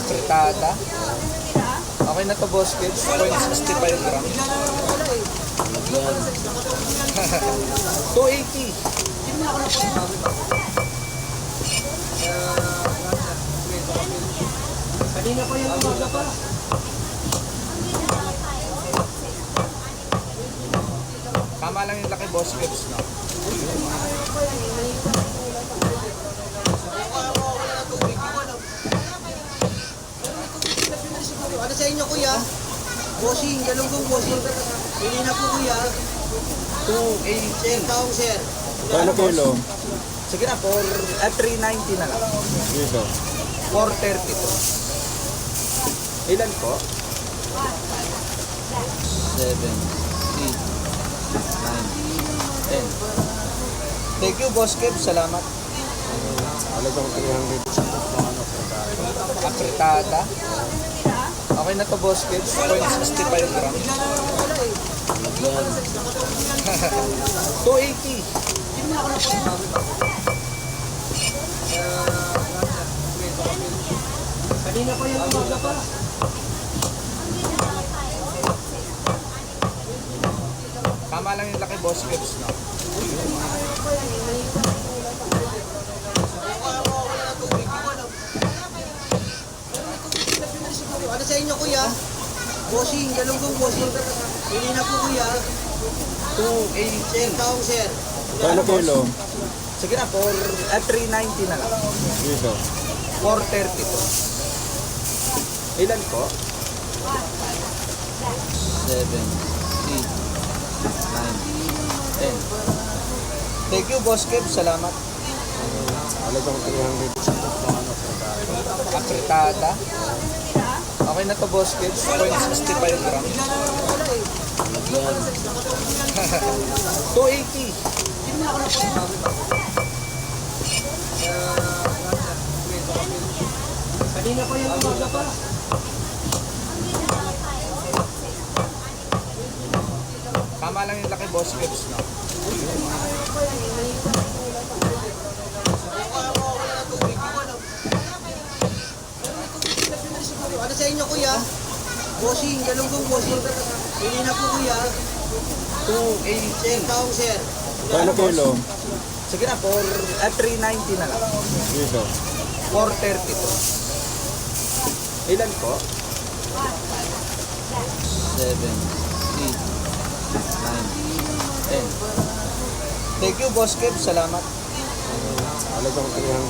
Apretada. Okay na to, boss kids. 0.65 grams. 280. Kanina pa yung umaga pa. Tama lang yung laki, boss kids, no? Ano sa inyo, kuya? Bossing, galunggong bossing. Pili na po, kuya. 280. Sir, taong sir. Paano kilo? Sige na, 390 na lang. Dito. 430 po. Ilan po? 7, 8, 9, 10. Thank you, Boss Kev. Salamat. Alagang 300. Apretada. Okay na to, Boss Kev. 0.65 grams. 280. Kanina pa yung umaga pa. Tama lang yung laki, Boss Kev, no? Ano sa inyo, kuya? Bossing, galunggong bossing. Pili na po, kuya. 280. Sir, taong sir. Paano kilo? Sige na, 390 na lang. Dito. 430 po. Ilan po? 7, 8, 9, 10. Thank you, Boss Kev. Salamat. Alagang 300. Apretada. Okay na to, Boss Kev. 0.65 grams. 280. Kanina pa yung umaga pa. Tama lang yung laki, Boss Kev, no? Ano sa inyo, kuya? Bossing, galunggong bossing. Pili na po, kuya. 280. Sir, taong sir. Paano kilo? Sige na, 390 na lang. Dito. 430 po. Ilan po? 7, 8, 9, 10. Thank you, Boss Kev. Salamat. Alagang 300.